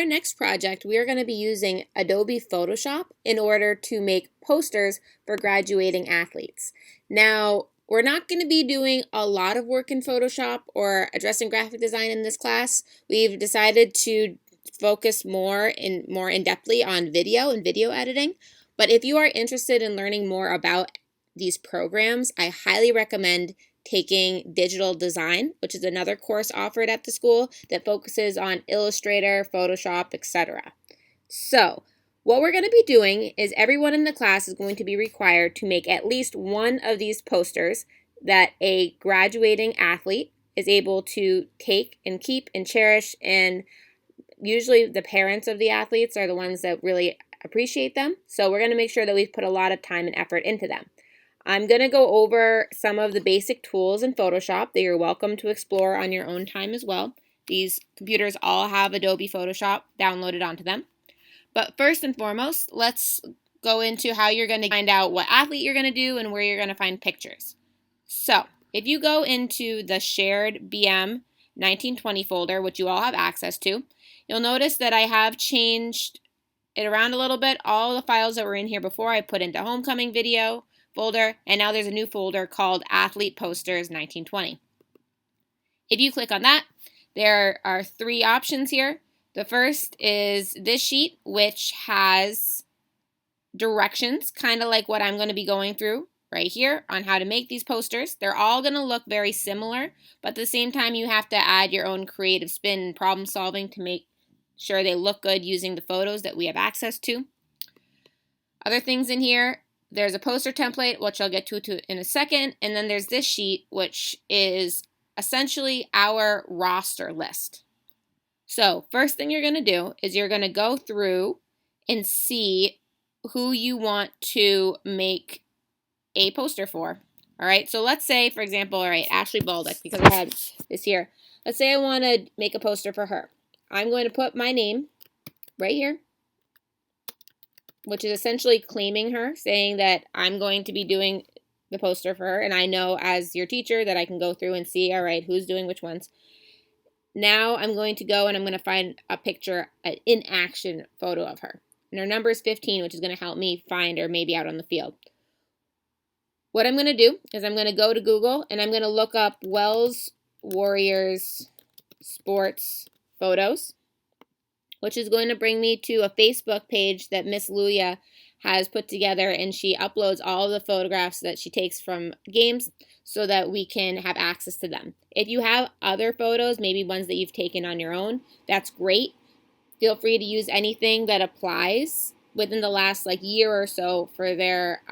Our next project, we are going to be using Adobe Photoshop in order to make posters for graduating athletes. Now, we're not going to be doing a lot of work in Photoshop or addressing graphic design in this class. We've decided to focus more in-depthly on video and video editing. But if you are interested in learning more about these programs, I highly recommend taking digital design, which is another course offered at the school that focuses on Illustrator, Photoshop, etc. So, what we're going to be doing is everyone in the class is going to be required to make at least one of these posters that a graduating athlete is able to take and keep and cherish, and usually the parents of the athletes are the ones that really appreciate them. So we're going to make sure that we put a lot of time and effort into them. I'm going to go over some of the basic tools in Photoshop that you're welcome to explore on your own time as well. These computers all have Adobe Photoshop downloaded onto them. But first and foremost, let's go into how you're going to find out what athlete you're going to do and where you're going to find pictures. So, if you go into the shared BM 1920 folder, which you all have access to, you'll notice that I have changed it around a little bit. All the files that were in here before I put into homecoming video folder, and now there's a new folder called Athlete Posters 1920. If you click on that, there are three options here. The first is this sheet, which has directions, kind of like what I'm going to be going through right here on how to make these posters. They're all going to look very similar, but at the same time you have to add your own creative spin and problem solving to make sure they look good using the photos that we have access to. Other things in here, there's a poster template, which I'll get to in a second, and then there's this sheet, which is essentially our roster list. So first thing you're going to do is you're going to go through and see who you want to make a poster for. All right, so let's say, for example, all right, Ashley Baldock, because I had this here. Let's say I want to make a poster for her. I'm going to put my name right here, which is essentially claiming her, saying that I'm going to be doing the poster for her, and I know as your teacher that I can go through and see, all right, who's doing which ones. Now I'm going to go and I'm going to find a picture, an in-action photo of her. And her number is 15, which is going to help me find her maybe out on the field. What I'm going to do is I'm going to go to Google and I'm going to look up Wells Warriors sports photos, which is going to bring me to a Facebook page that Miss Luya has put together, and she uploads all of the photographs that she takes from games so that we can have access to them. If you have other photos, maybe ones that you've taken on your own, that's great. Feel free to use anything that applies within the last year or so for their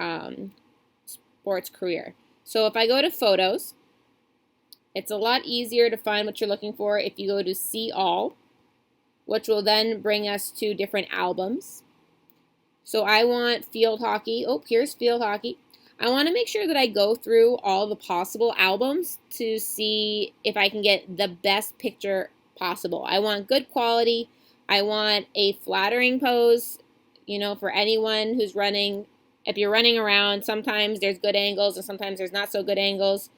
sports career. So if I go to photos, it's a lot easier to find what you're looking for if you go to see all, which will then bring us to different albums. So I want field hockey. Oh, here's field hockey. I want to make sure that I go through all the possible albums to see if I can get the best picture possible. I want good quality. I want a flattering pose, for anyone who's running. If you're running around, sometimes there's good angles and sometimes there's not so good angles.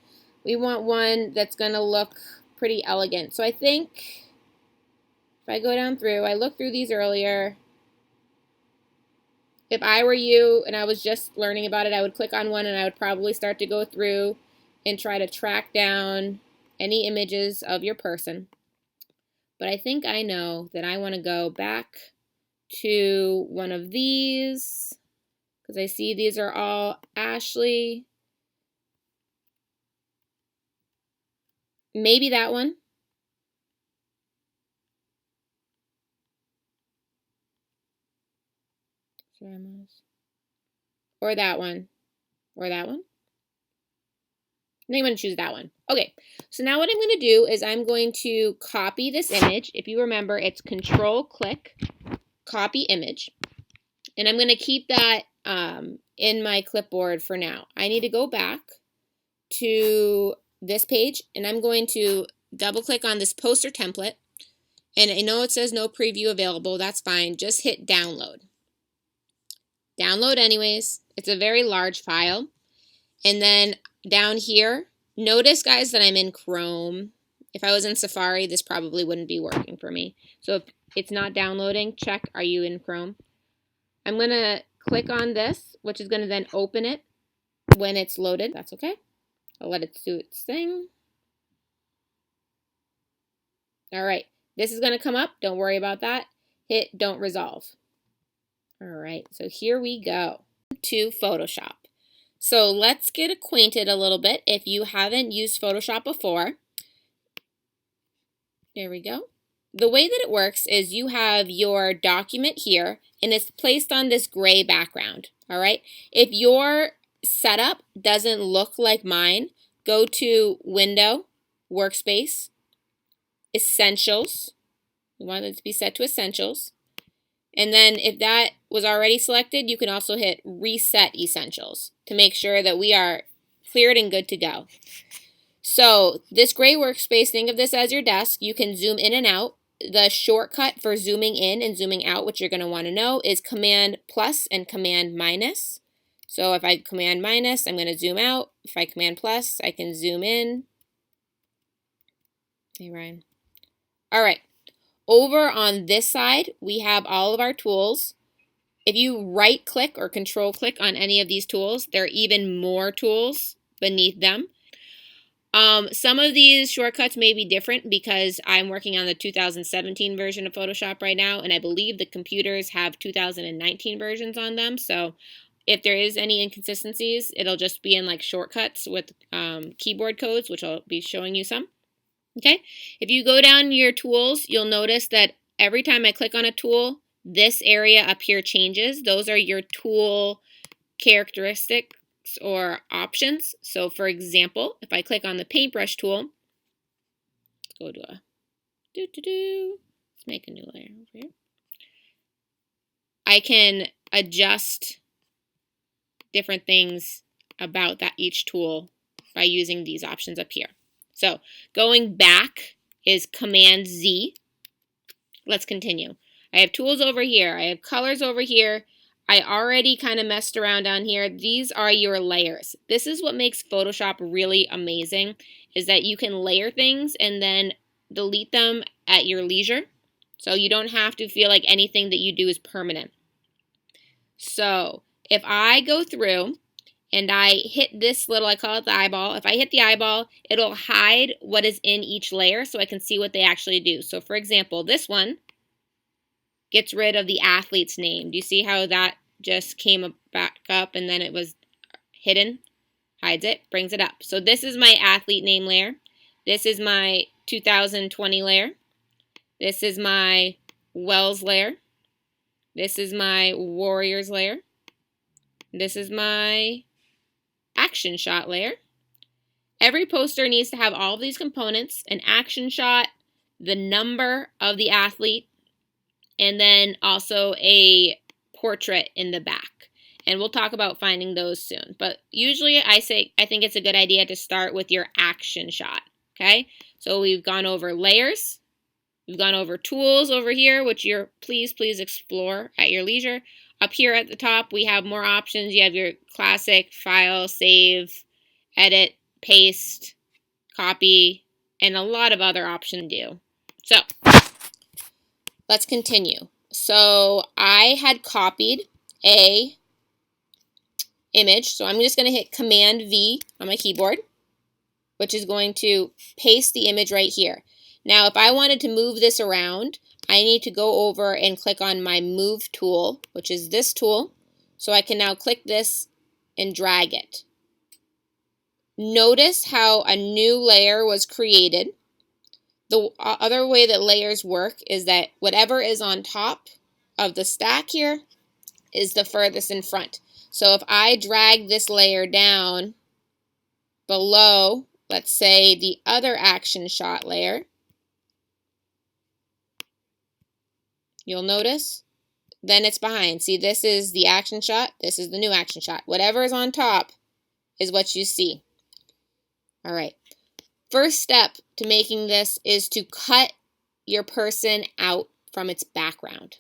We want one that's going to look pretty elegant. So I think if I go down through, I looked through these earlier. If I were you and I was just learning about it, I would click on one and I would probably start to go through and try to track down any images of your person. But I think I know that I want to go back to one of these because I see these are all Ashley. Maybe that one. Or that one. Or that one. I think I'm going to choose that one. Okay, so now what I'm going to do is I'm going to copy this image. If you remember, it's Control-Click, Copy Image. And I'm going to keep that in my clipboard for now. I need to go back to this page, and I'm going to double-click on this poster template. And I know it says no preview available. That's fine. Just hit download. Download anyways. It's a very large file. And then down here, notice, guys, that I'm in Chrome. If I was in Safari, this probably wouldn't be working for me. So if it's not downloading, check, are you in Chrome? I'm going to click on this, which is going to then open it when it's loaded. That's okay. I'll let it do its thing. All right, this is going to come up. Don't worry about that. Hit don't resolve. All right, so here we go to Photoshop. So let's get acquainted a little bit if you haven't used Photoshop before. There we go. The way that it works is you have your document here and it's placed on this gray background. All right. If your setup doesn't look like mine, go to Window, Workspace, Essentials. You want it to be set to Essentials. And then if that was already selected, you can also hit Reset Essentials to make sure that we are cleared and good to go. So this gray workspace, think of this as your desk. You can zoom in and out. The shortcut for zooming in and zooming out, which you're going to want to know, is Command plus and Command minus. So if I Command minus, I'm going to zoom out. If I Command plus, I can zoom in. Hey, Ryan. All right. Over on this side, we have all of our tools. If you right click or control click on any of these tools, there are even more tools beneath them. Some of these shortcuts may be different because I'm working on the 2017 version of Photoshop right now, and I believe the computers have 2019 versions on them. So if there is any inconsistencies, it'll just be in like shortcuts with keyboard codes, which I'll be showing you some. Okay, if you go down your tools, you'll notice that every time I click on a tool, this area up here changes. Those are your tool characteristics or options. So for example, if I click on the paintbrush tool, let's go to let's make a new layer over here. I can adjust different things about that each tool by using these options up here. So going back is Command Z. Let's continue. I have tools over here. I have colors over here. I already kind of messed around down here. These are your layers. This is what makes Photoshop really amazing, is that you can layer things and then delete them at your leisure. So you don't have to feel like anything that you do is permanent. So if I go through and I hit this little, I call it the eyeball. If I hit the eyeball, it'll hide what is in each layer so I can see what they actually do. So for example, this one gets rid of the athlete's name. Do you see how that just came back up and then it was hidden? Hides it, brings it up. So this is my athlete name layer. This is my 2020 layer. This is my Wells layer. This is my Warriors layer. This is my action shot layer. Every poster needs to have all of these components: an action shot, the number of the athlete, and then also a portrait in the back. And we'll talk about finding those soon. But usually I think it's a good idea to start with your action shot. Okay? So we've gone over layers. We've gone over tools over here, which you're please explore at your leisure. Up here at the top, we have more options. You have your classic file, save, edit, paste, copy, and a lot of other options to do. So let's continue. So I had copied a image. So I'm just going to hit Command V on my keyboard, which is going to paste the image right here. Now, if I wanted to move this around, I need to go over and click on my Move tool, which is this tool. So I can now click this and drag it. Notice how a new layer was created. The other way that layers work is that whatever is on top of the stack here is the furthest in front. So if I drag this layer down below, let's say the other action shot layer, you'll notice then it's behind. See, this is the action shot, this is the new action shot. Whatever is on top is what you see. All right. First step to making this is to cut your person out from its background.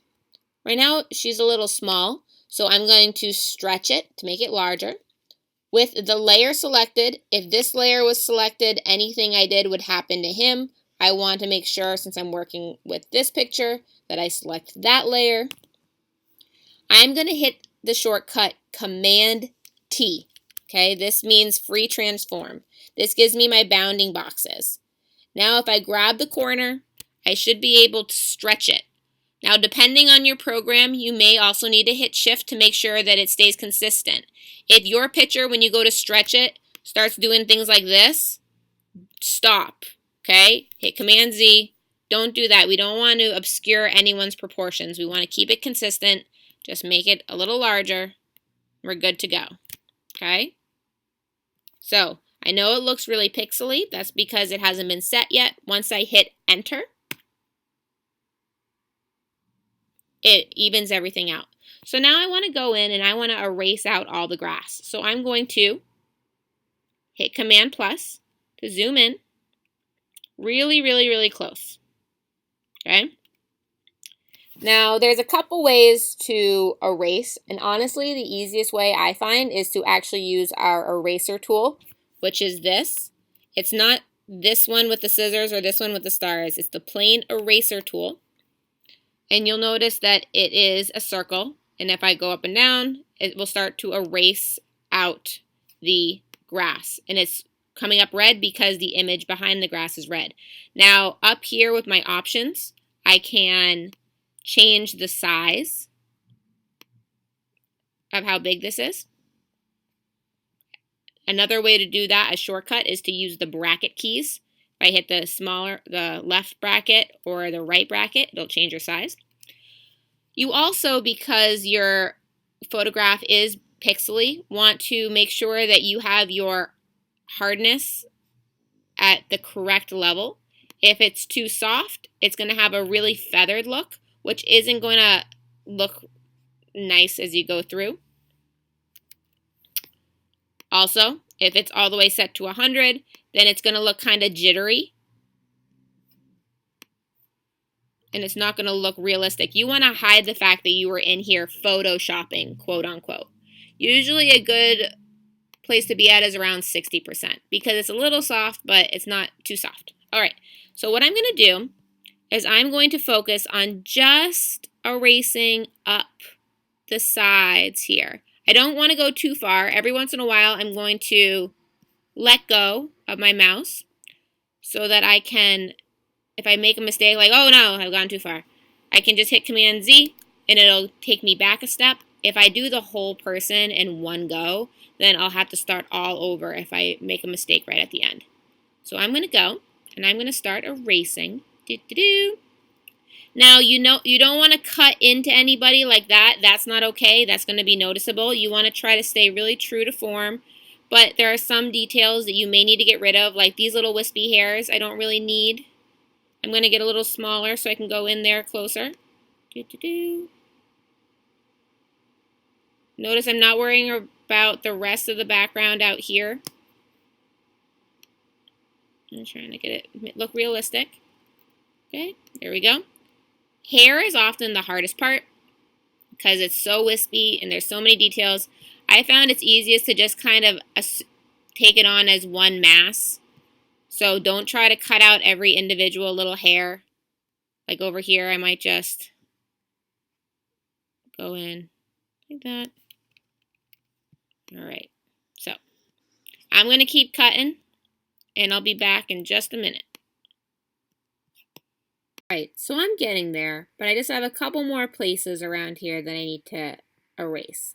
Right now, she's a little small, so I'm going to stretch it to make it larger. With the layer selected, if this layer was selected, anything I did would happen to him. I want to make sure, since I'm working with this picture, that I select that layer. I'm going to hit the shortcut Command T. Okay, this means free transform. This gives me my bounding boxes. Now if I grab the corner, I should be able to stretch it. Now depending on your program, you may also need to hit Shift to make sure that it stays consistent. If your picture, when you go to stretch it, starts doing things like this, stop. Okay, hit Command Z. Don't do that. We don't want to obscure anyone's proportions. We want to keep it consistent. Just make it a little larger. We're good to go. Okay? So, I know it looks really pixely. That's because it hasn't been set yet. Once I hit Enter, it evens everything out. So now I want to go in and I want to erase out all the grass. So I'm going to hit Command plus to zoom in really, really, really close. Okay? Now, there's a couple ways to erase, and honestly, the easiest way I find is to actually use our eraser tool, which is this. It's not this one with the scissors or this one with the stars. It's the plain eraser tool. And you'll notice that it is a circle, and if I go up and down, it will start to erase out the grass. And it's coming up red because the image behind the grass is red. Now, up here with my options, I can change the size of how big this is. Another way to do that, a shortcut, is to use the bracket keys. If I hit the left bracket or the right bracket, it'll change your size. You also, because your photograph is pixely, want to make sure that you have your hardness at the correct level. If it's too soft, it's going to have a really feathered look, which isn't going to look nice as you go through. Also, if it's all the way set to 100, then it's going to look kind of jittery. And it's not going to look realistic. You want to hide the fact that you were in here photoshopping, quote unquote. Usually a good place to be at is around 60% because it's a little soft, but it's not too soft. All right, so what I'm going to do is I'm going to focus on just erasing up the sides here. I don't want to go too far. Every once in a while, I'm going to let go of my mouse so that I can, if I make a mistake, like, oh no, I've gone too far, I can just hit Command Z and it'll take me back a step. If I do the whole person in one go, then I'll have to start all over if I make a mistake right at the end. So I'm going to go and I'm going to start erasing. Now, you don't want to cut into anybody like that. That's not okay. That's going to be noticeable. You want to try to stay really true to form. But there are some details that you may need to get rid of, like these little wispy hairs I don't really need. I'm going to get a little smaller so I can go in there closer. Notice I'm not worrying about the rest of the background out here. I'm trying to get it look realistic. Okay, there we go. Hair is often the hardest part because it's so wispy and there's so many details. I found it's easiest to just kind of take it on as one mass. So don't try to cut out every individual little hair. Like over here, I might just go in like that. All right, so I'm going to keep cutting and I'll be back in just a minute. Alright, so I'm getting there, but I just have a couple more places around here that I need to erase.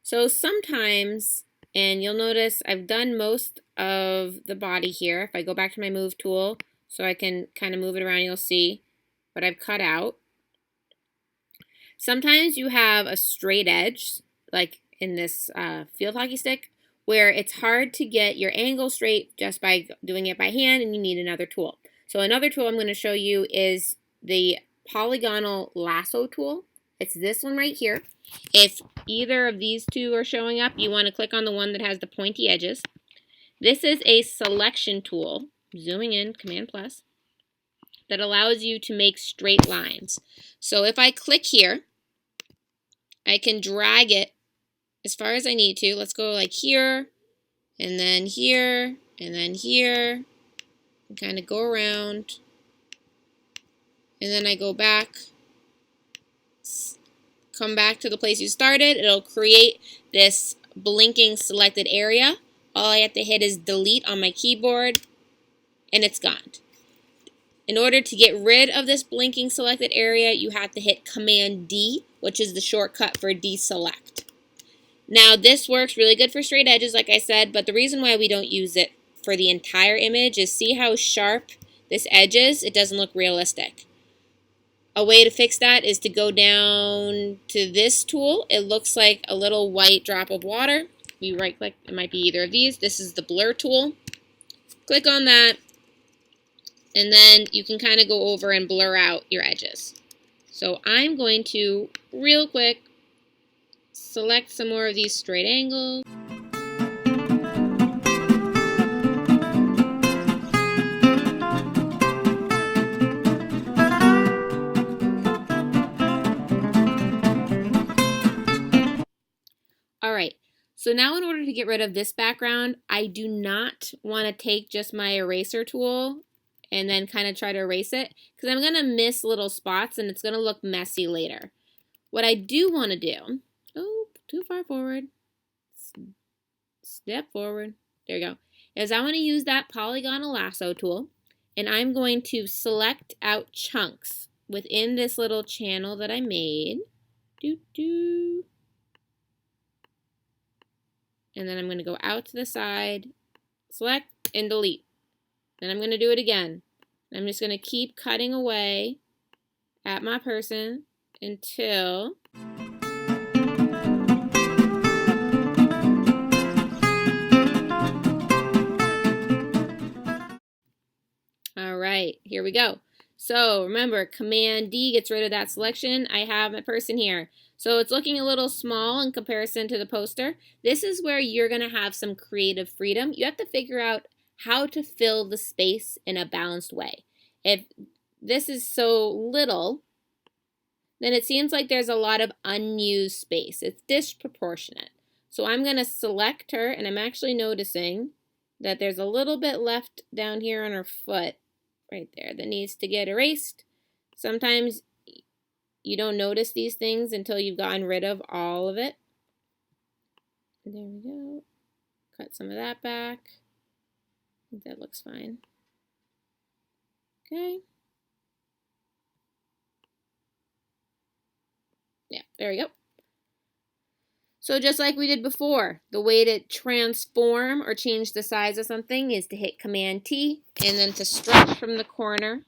So sometimes, and you'll notice I've done most of the body here. If I go back to my move tool so I can kind of move it around, you'll see what I've cut out. Sometimes you have a straight edge, like in this field hockey stick, where it's hard to get your angle straight just by doing it by hand and you need another tool. So another tool I'm going to show you is the polygonal lasso tool. It's this one right here. If either of these two are showing up, you want to click on the one that has the pointy edges. This is a selection tool, zooming in, Command plus, that allows you to make straight lines. So if I click here, I can drag it as far as I need to. Let's go like here, and then here, and then here. And kind of go around and then I go back, come back to the place you started. It'll create this blinking selected area. All I have to hit is delete on my keyboard, and it's gone. In order to get rid of this blinking selected area, you have to hit Command D, which is the shortcut for deselect. Now, this works really good for straight edges, like I said, but the reason why we don't use it for the entire image is see how sharp this edge is? It doesn't look realistic. A way to fix that is to go down to this tool. It looks like a little white drop of water. You right click, it might be either of these. This is the blur tool. Click on that, and then you can kind of go over and blur out your edges. So I'm going to, real quick, select some more of these straight angles. Alright, so now in order to get rid of this background, I do not want to take just my eraser tool and then kind of try to erase it, because I'm going to miss little spots and it's going to look messy later. What I do want to do, oh, too far forward, step forward, there you go, is I want to use that polygonal lasso tool, and I'm going to select out chunks within this little channel that I made. And then I'm going to go out to the side, select, and delete. Then I'm going to do it again. I'm just going to keep cutting away at my person until all right, here we go. So remember, Command D gets rid of that selection. I have my person here. So it's looking a little small in comparison to the poster. This is where you're going to have some creative freedom. You have to figure out how to fill the space in a balanced way. If this is so little, then it seems like there's a lot of unused space. It's disproportionate. So I'm going to select her, and I'm actually noticing that there's a little bit left down here on her foot right there that needs to get erased. Sometimes you don't notice these things until you've gotten rid of all of it. There we go. Cut some of that back. I think that looks fine. Okay. Yeah, there we go. So just like we did before, the way to transform or change the size of something is to hit Command T and then to stretch from the corner,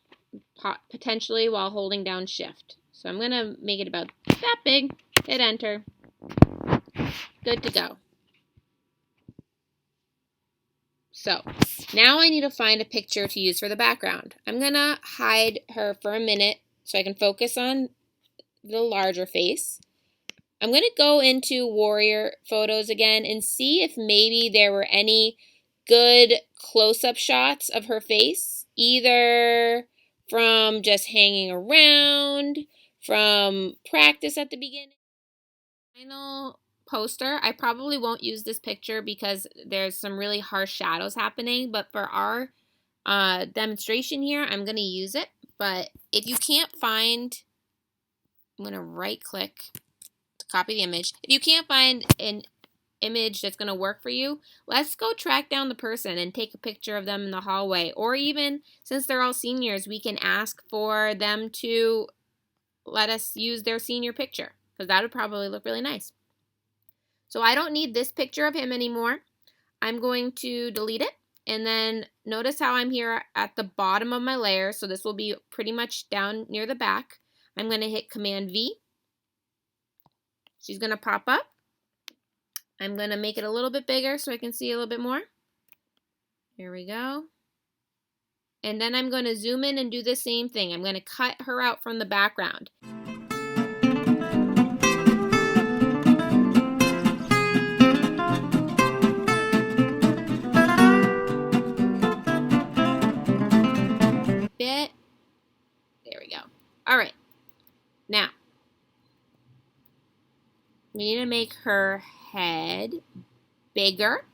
potentially while holding down Shift. So I'm going to make it about that big, hit Enter, good to go. So now I need to find a picture to use for the background. I'm going to hide her for a minute so I can focus on the larger face. I'm going to go into Warrior Photos again and see if maybe there were any good close-up shots of her face, either from just hanging around, from practice at the beginning. Final poster, I probably won't use this picture because there's some really harsh shadows happening, but for our demonstration here, I'm going to use it. But if you can't find, I'm going to right-click to copy the image. If you can't find an image that's going to work for you, let's go track down the person and take a picture of them in the hallway. Or even, since they're all seniors, we can ask for them to let us use their senior picture, because that would probably look really nice. So I don't need this picture of him anymore. I'm going to delete it, and then notice how I'm here at the bottom of my layer, so this will be pretty much down near the back. I'm going to hit Command V. She's going to pop up. I'm going to make it a little bit bigger so I can see a little bit more. Here we go. And then I'm going to zoom in and do the same thing. I'm going to cut her out from the background. Bit. There we go. All right. Now, we need to make her head bigger.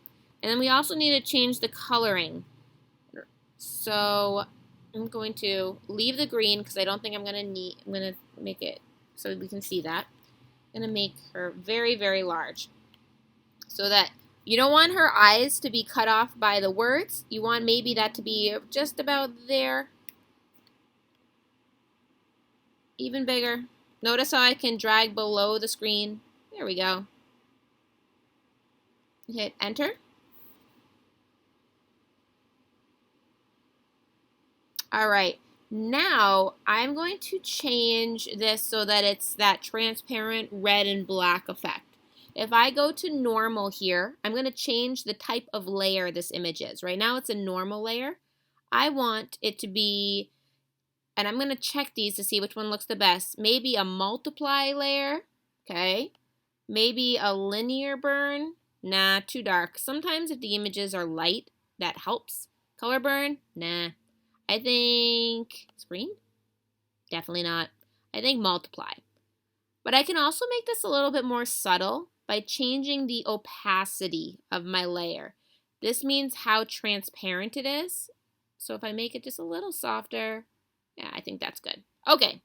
And then we also need to change the coloring. So I'm going to leave the green because I don't think I'm going to make it so we can see that. I'm going to make her very, very large so that you don't want her eyes to be cut off by the words. You want maybe that to be just about there. Even bigger. Notice how I can drag below the screen. There we go. Hit enter. All right, now I'm going to change this so that it's that transparent red and black effect. If I go to normal here, I'm going to change the type of layer this image is. Right now it's a normal layer. I want it to be, and I'm going to check these to see which one looks the best. Maybe a multiply layer, okay? Maybe a linear burn. Nah, too dark. Sometimes if the images are light, that helps. Color burn, nah. I think screen? Definitely not. I think multiply. But I can also make this a little bit more subtle by changing the opacity of my layer. This means how transparent it is. So if I make it just a little softer, yeah, I think that's good. Okay.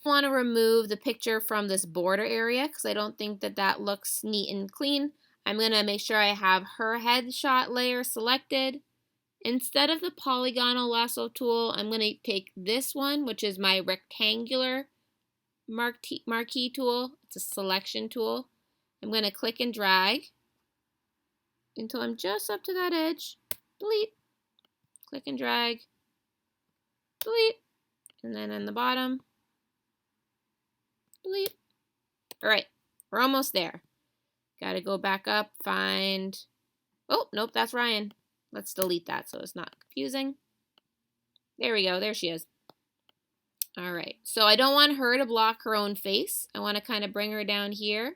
I want to remove the picture from this border area because I don't think that that looks neat and clean. I'm going to make sure I have her headshot layer selected. Instead of the polygonal lasso tool, I'm going to take this one, which is my rectangular marquee tool. It's a selection tool. I'm going to click and drag until I'm just up to that edge. Delete. Click and drag. Delete. And then on the bottom, delete. All right, we're almost there. Got to go back up, find, oh, nope, that's Ryan. Let's delete that so it's not confusing. There we go, there she is. All right, so I don't want her to block her own face. I want to kind of bring her down here.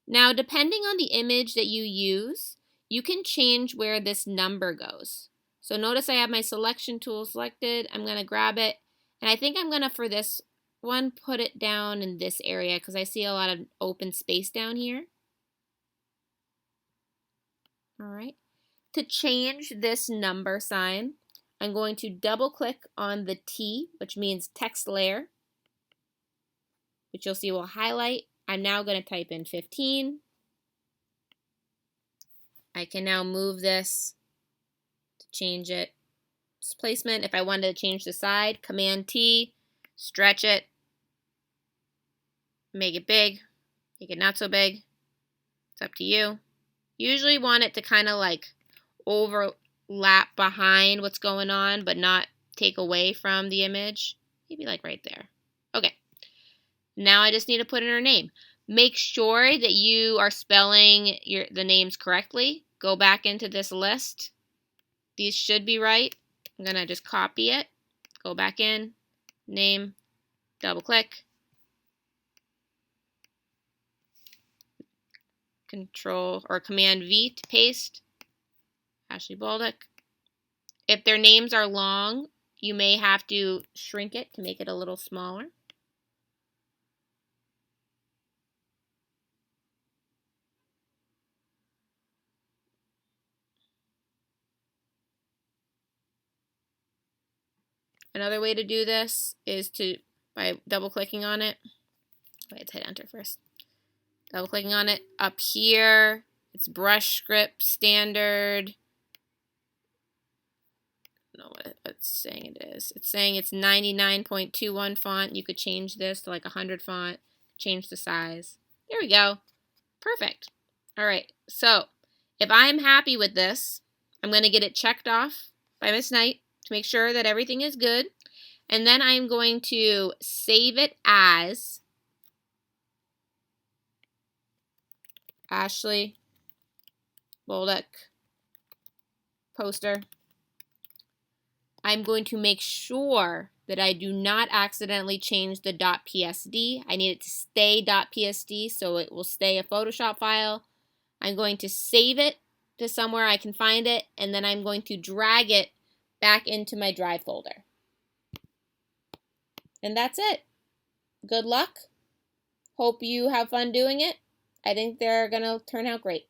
Now, depending on the image that you use, you can change where this number goes. So notice I have my selection tool selected. I'm going to grab it, and I think I'm going to, for this one, put it down in this area because I see a lot of open space down here. All right. To change this number sign, I'm going to double click on the T, which means text layer, which you'll see will highlight. I'm now going to type in 15. I can now move this to change its placement. If I wanted to change the side, Command T, stretch it, make it big, make it not so big. It's up to you. Usually want it to kind of like overlap behind what's going on, but not take away from the image. Maybe like right there. Okay. Now I just need to put in her name. Make sure that you are spelling the names correctly. Go back into this list. These should be right. I'm going to just copy it. Go back in. Name. Double click. Control or Command V to paste. Ashley Baldock. If their names are long, you may have to shrink it to make it a little smaller. Another way to do this is by double clicking on it. Let's hit enter first. Double clicking on it up here. It's brush script standard. I don't know what it's saying it is. It's saying it's 99.21 font. You could change this to like 100 font. Change the size. There we go. Perfect. All right. So if I'm happy with this, I'm going to get it checked off by Miss Knight to make sure that everything is good. And then I'm going to save it as Ashley Baldock poster. I'm going to make sure that I do not accidentally change the .psd. I need it to stay .psd so it will stay a Photoshop file. I'm going to save it to somewhere I can find it, and then I'm going to drag it back into my Drive folder. And that's it. Good luck. Hope you have fun doing it. I think they're going to turn out great.